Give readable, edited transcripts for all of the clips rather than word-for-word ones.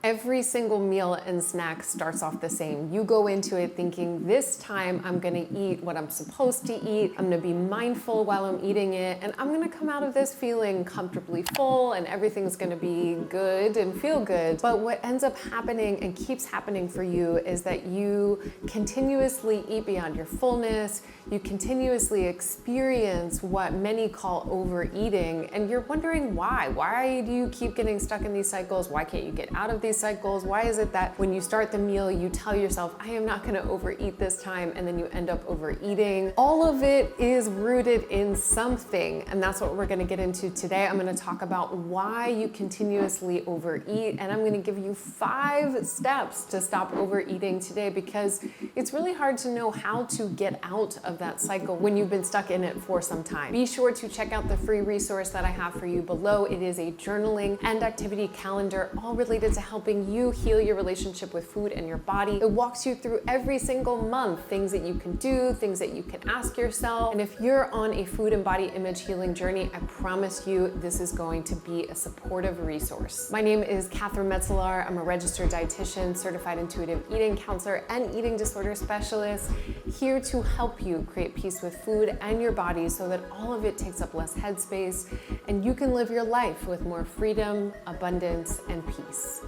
Every single meal and snack starts off the same. You go into it thinking, this time I'm gonna eat what I'm supposed to eat, I'm gonna be mindful while I'm eating it, and I'm gonna come out of this feeling comfortably full and everything's gonna be good and feel good. But what ends up happening and keeps happening for you is that you continuously eat beyond your fullness, you continuously experience what many call overeating, and you're wondering why. Why do you keep getting stuck in these cycles? Why can't you get out of these cycles? Why is it that when you start the meal, you tell yourself, I am not gonna overeat this time, and then you end up overeating? All of it is rooted in something, and that's what we're gonna get into today. I'm gonna talk about why you continuously overeat, and I'm gonna give you 5 steps to stop overeating today, because it's really hard to know how to get out of that cycle when you've been stuck in it for some time. Be sure to check out the free resource that I have for you below. It is a journaling and activity calendar, all related to helping you heal your relationship with food and your body. It walks you through every single month, things that you can do, things that you can ask yourself. And if you're on a food and body image healing journey, I promise you this is going to be a supportive resource. My name is Catherine Metzelaar. I'm a registered dietitian, certified intuitive eating counselor, and eating disorder specialist, here to help you create peace with food and your body so that all of it takes up less headspace and you can live your life with more freedom, abundance, and peace.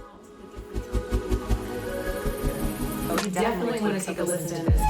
You definitely want to take a listen to this.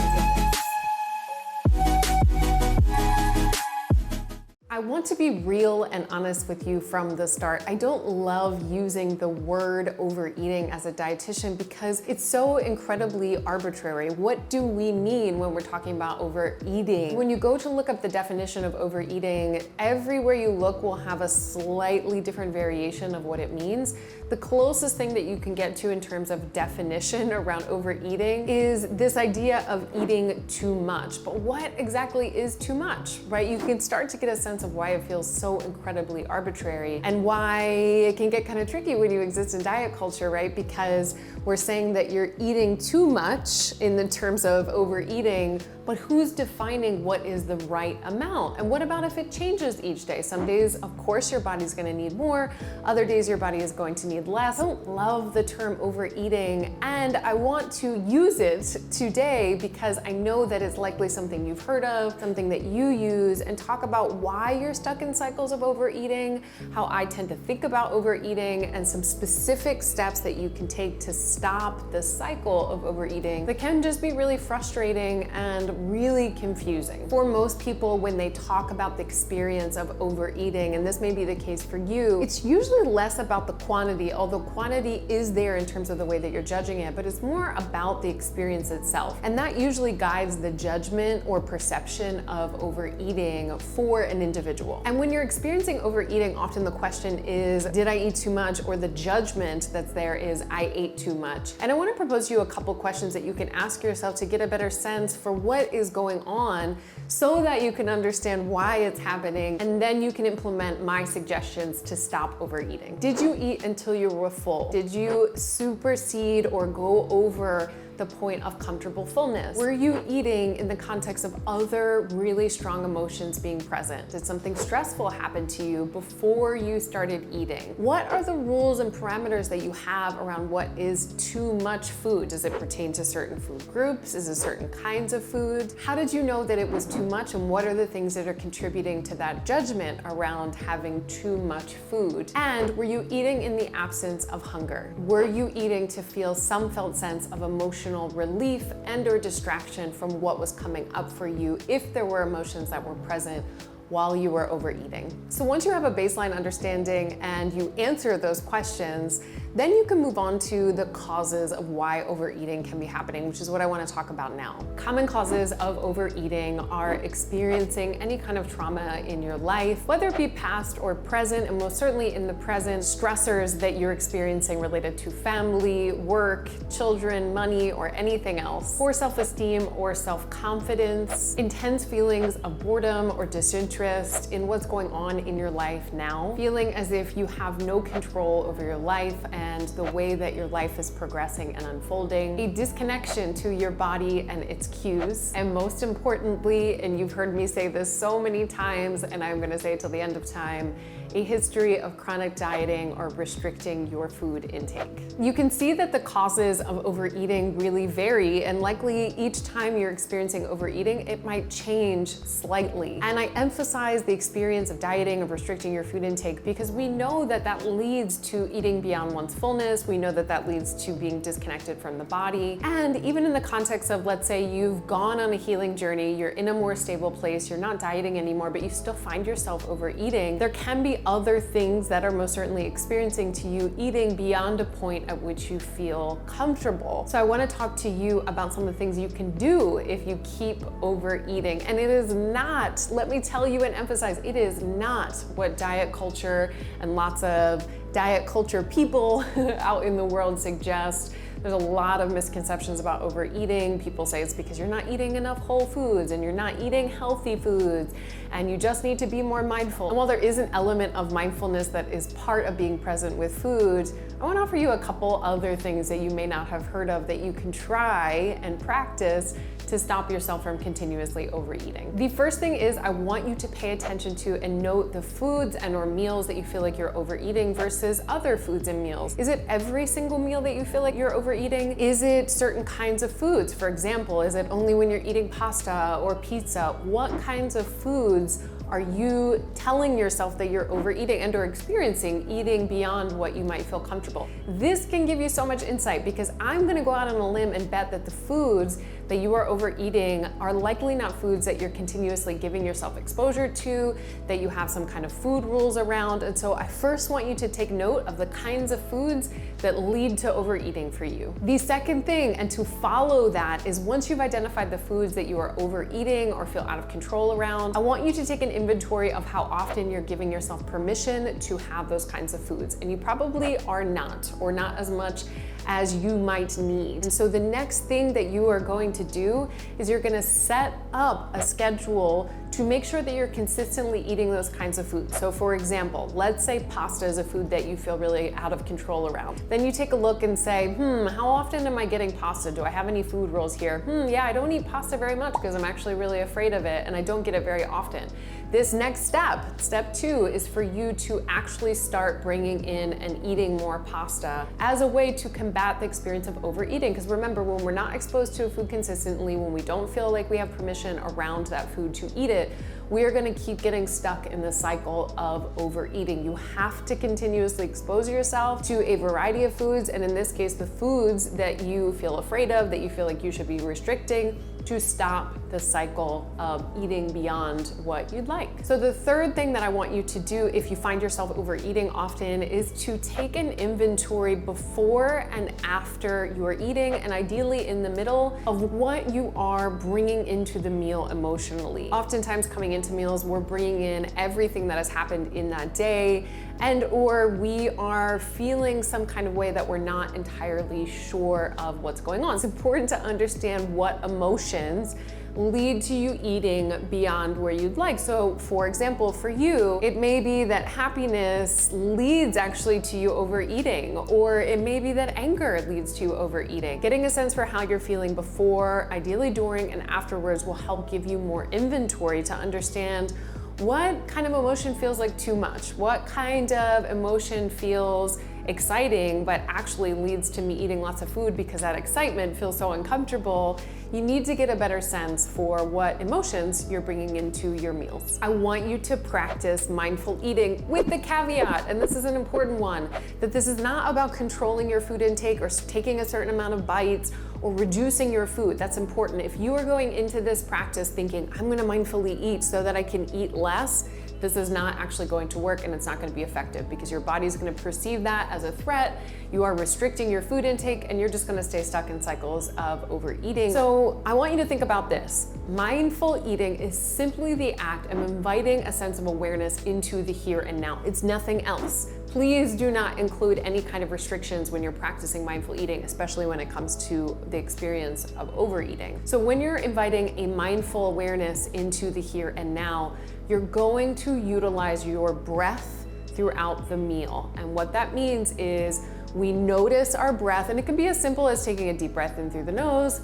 I want to be real and honest with you from the start. I don't love using the word overeating as a dietitian because it's so incredibly arbitrary. What do we mean when we're talking about overeating? When you go to look up the definition of overeating, everywhere you look will have a slightly different variation of what it means. The closest thing that you can get to in terms of definition around overeating is this idea of eating too much. But what exactly is too much, right? You can start to get a sense of why it feels so incredibly arbitrary and why it can get kind of tricky when you exist in diet culture, right? Because we're saying that you're eating too much in the terms of overeating, but who's defining what is the right amount? And what about if it changes each day? Some days, of course, your body's gonna need more. Other days, your body is going to need less. I don't love the term overeating, and I want to use it today because I know that it's likely something you've heard of, something that you use, and talk about why you're stuck in cycles of overeating, how I tend to think about overeating, and some specific steps that you can take to stop the cycle of overeating that can just be really frustrating and really confusing. For most people, when they talk about the experience of overeating, and this may be the case for you, it's usually less about the quantity, although quantity is there in terms of the way that you're judging it, but it's more about the experience itself. And that usually guides the judgment or perception of overeating for an individual. And when you're experiencing overeating, often the question is, did I eat too much? Or the judgment that's there is, I ate too much. And I want to propose to you a couple questions that you can ask yourself to get a better sense for what is going on so that you can understand why it's happening, and then you can implement my suggestions to stop overeating. Did you eat until you were full? Did you supersede or go over the point of comfortable fullness? Were you eating in the context of other really strong emotions being present? Did something stressful happen to you before you started eating? What are the rules and parameters that you have around what is too much food? Does it pertain to certain food groups? Is it certain kinds of food? How did you know that it was too much, and what are the things that are contributing to that judgment around having too much food? And were you eating in the absence of hunger? Were you eating to feel some felt sense of emotional relief and or distraction from what was coming up for you if there were emotions that were present while you were overeating? So once you have a baseline understanding and you answer those questions, then you can move on to the causes of why overeating can be happening, which is what I want to talk about now. Common causes of overeating are experiencing any kind of trauma in your life, whether it be past or present, and most certainly in the present, stressors that you're experiencing related to family, work, children, money, or anything else. Poor self-esteem or self-confidence, intense feelings of boredom or disinterest in what's going on in your life now, feeling as if you have no control over your life and the way that your life is progressing and unfolding, a disconnection to your body and its cues, and most importantly, and you've heard me say this so many times, and I'm gonna say it till the end of time, a history of chronic dieting or restricting your food intake. You can see that the causes of overeating really vary, and likely each time you're experiencing overeating, it might change slightly. And I emphasize the experience of dieting, of restricting your food intake, because we know that that leads to eating beyond one's fullness. We know that that leads to being disconnected from the body. And even in the context of, let's say you've gone on a healing journey, you're in a more stable place, you're not dieting anymore, but you still find yourself overeating, there can be other things that are most certainly experiencing to you eating beyond a point at which you feel comfortable. So I want to talk to you about some of the things you can do if you keep overeating. And it is not, let me tell you and emphasize, it is not what diet culture and lots of diet culture people out in the world suggest. There's a lot of misconceptions about overeating. People say it's because you're not eating enough whole foods and you're not eating healthy foods and you just need to be more mindful. And while there is an element of mindfulness that is part of being present with food, I want to offer you a couple other things that you may not have heard of that you can try and practice to stop yourself from continuously overeating. The first thing is I want you to pay attention to and note the foods and or meals that you feel like you're overeating versus other foods and meals. Is it every single meal that you feel like you're overeating? Is it certain kinds of foods? For example, is it only when you're eating pasta or pizza? What kinds of foods are you telling yourself that you're overeating and or experiencing eating beyond what you might feel comfortable? This can give you so much insight, because I'm gonna go out on a limb and bet that the foods that you are overeating are likely not foods that you're continuously giving yourself exposure to, that you have some kind of food rules around. And so I first want you to take note of the kinds of foods that lead to overeating for you. The second thing, and to follow that, is once you've identified the foods that you are overeating or feel out of control around, I want you to take an inventory of how often you're giving yourself permission to have those kinds of foods. And you probably are not, or not as much as you might need. And so the next thing that you are going to do is you're gonna set up a schedule to make sure that you're consistently eating those kinds of foods. So for example, let's say pasta is a food that you feel really out of control around. Then you take a look and say, how often am I getting pasta? Do I have any food rules here? Yeah, I don't eat pasta very much because I'm actually really afraid of it and I don't get it very often. This next step, step 2, is for you to actually start bringing in and eating more pasta as a way to combat the experience of overeating. Because remember, when we're not exposed to a food consistently, when we don't feel like we have permission around that food to eat it, we are gonna keep getting stuck in the cycle of overeating. You have to continuously expose yourself to a variety of foods, and in this case, the foods that you feel afraid of, that you feel like you should be restricting, to stop the cycle of eating beyond what you'd like. So the third thing that I want you to do if you find yourself overeating often is to take an inventory before and after you are eating, and ideally in the middle, of what you are bringing into the meal emotionally. Oftentimes coming into meals, we're bringing in everything that has happened in that day, and or we are feeling some kind of way that we're not entirely sure of what's going on. It's important to understand what emotions lead to you eating beyond where you'd like. So for example, for you, it may be that happiness leads actually to you overeating, or it may be that anger leads to you overeating. Getting a sense for how you're feeling before, ideally during, and afterwards will help give you more inventory to understand what kind of emotion feels like too much, what kind of emotion feels exciting but actually leads to me eating lots of food because that excitement feels so uncomfortable. You need to get a better sense for what emotions you're bringing into your meals. I want you to practice mindful eating with the caveat, and this is an important one, that this is not about controlling your food intake or taking a certain amount of bites or reducing your food. That's important. If you are going into this practice thinking, I'm gonna mindfully eat so that I can eat less, this is not actually going to work, and it's not going to be effective because your body is going to perceive that as a threat. You are restricting your food intake and you're just going to stay stuck in cycles of overeating. So I want you to think about this. Mindful eating is simply the act of inviting a sense of awareness into the here and now. It's nothing else. Please do not include any kind of restrictions when you're practicing mindful eating, especially when it comes to the experience of overeating. So when you're inviting a mindful awareness into the here and now, you're going to utilize your breath throughout the meal. And what that means is we notice our breath, and it can be as simple as taking a deep breath in through the nose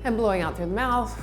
and blowing out through the mouth.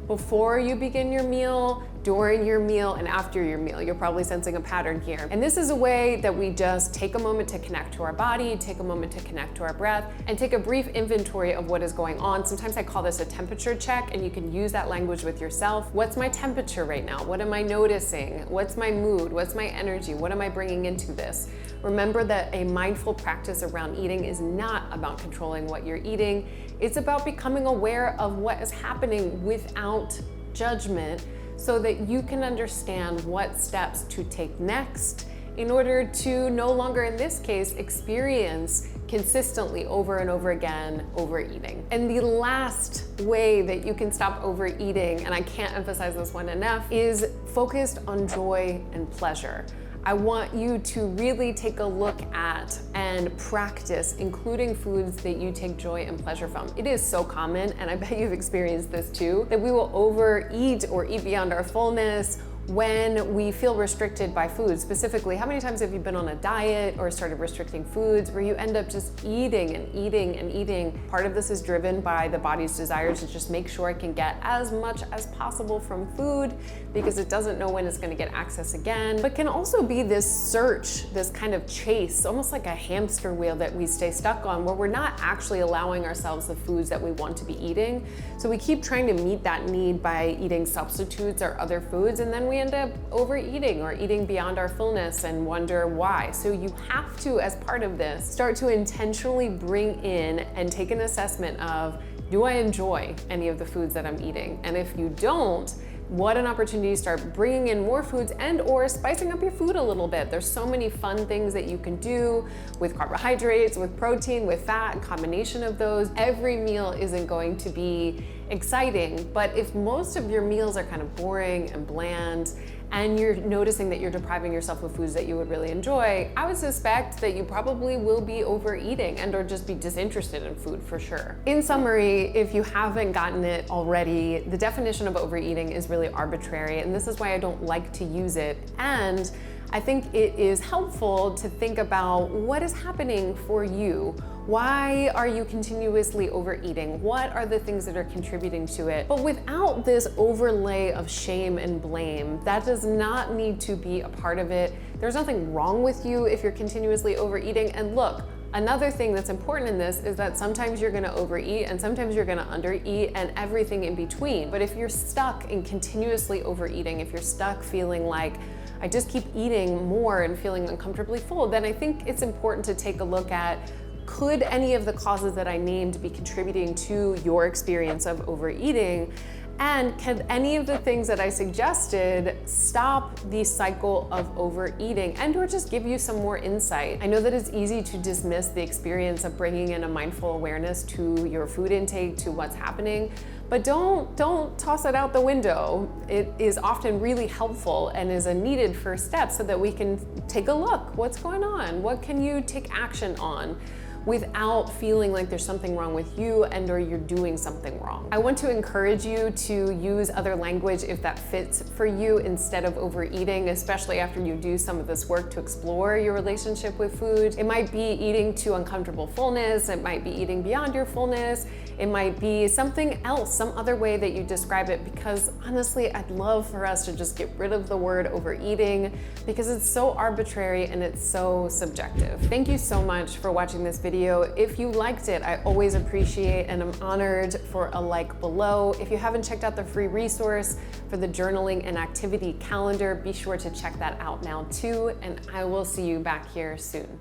Before you begin your meal, during your meal and after your meal. You're probably sensing a pattern here. And this is a way that we just take a moment to connect to our body, take a moment to connect to our breath, and take a brief inventory of what is going on. Sometimes I call this a temperature check, and you can use that language with yourself. What's my temperature right now? What am I noticing? What's my mood? What's my energy? What am I bringing into this? Remember that a mindful practice around eating is not about controlling what you're eating. It's about becoming aware of what is happening without judgment so that you can understand what steps to take next in order to no longer, in this case, experience consistently over and over again overeating. And the last way that you can stop overeating, and I can't emphasize this one enough, is focused on joy and pleasure. I want you to really take a look at and practice including foods that you take joy and pleasure from. It is so common, and I bet you've experienced this too, that we will overeat or eat beyond our fullness when we feel restricted by food. Specifically, how many times have you been on a diet or started restricting foods where you end up just eating and eating and eating? Part of this is driven by the body's desire to just make sure it can get as much as possible from food because it doesn't know when it's gonna get access again, but can also be this search, this kind of chase, almost like a hamster wheel that we stay stuck on where we're not actually allowing ourselves the foods that we want to be eating. So we keep trying to meet that need by eating substitutes or other foods, and then we end up overeating or eating beyond our fullness and wonder why. So you have to, as part of this, start to intentionally bring in and take an assessment of, do I enjoy any of the foods that I'm eating? And if you don't, what an opportunity to start bringing in more foods and or spicing up your food a little bit. There's so many fun things that you can do with carbohydrates, with protein, with fat, a combination of those. Every meal isn't going to be exciting, but if most of your meals are kind of boring and bland, and you're noticing that you're depriving yourself of foods that you would really enjoy, I would suspect that you probably will be overeating and or just be disinterested in food for sure. In summary, if you haven't gotten it already, the definition of overeating is really arbitrary, and this is why I don't like to use it. And I think it is helpful to think about what is happening for you. Why are you continuously overeating? What are the things that are contributing to it? But without this overlay of shame and blame, that does not need to be a part of it. There's nothing wrong with you if you're continuously overeating. And look, another thing that's important in this is that sometimes you're gonna overeat and sometimes you're gonna undereat and everything in between. But if you're stuck in continuously overeating, if you're stuck feeling like, I just keep eating more and feeling uncomfortably full, then I think it's important to take a look at, could any of the causes that I named be contributing to your experience of overeating? And can any of the things that I suggested stop the cycle of overeating and or just give you some more insight? I know that it's easy to dismiss the experience of bringing in a mindful awareness to your food intake, to what's happening, but don't toss it out the window. It is often really helpful and is a needed first step so that we can take a look. What's going on? What can you take action on without feeling like there's something wrong with you and or you're doing something wrong? I want to encourage you to use other language if that fits for you instead of overeating, especially after you do some of this work to explore your relationship with food. It might be eating to uncomfortable fullness, it might be eating beyond your fullness, it might be something else, some other way that you describe it, because honestly, I'd love for us to just get rid of the word overeating because it's so arbitrary and it's so subjective. Thank you so much for watching this video. If you liked it, I always appreciate and I'm honored for a like below. If you haven't checked out the free resource for the journaling and activity calendar, be sure to check that out now too, and I will see you back here soon.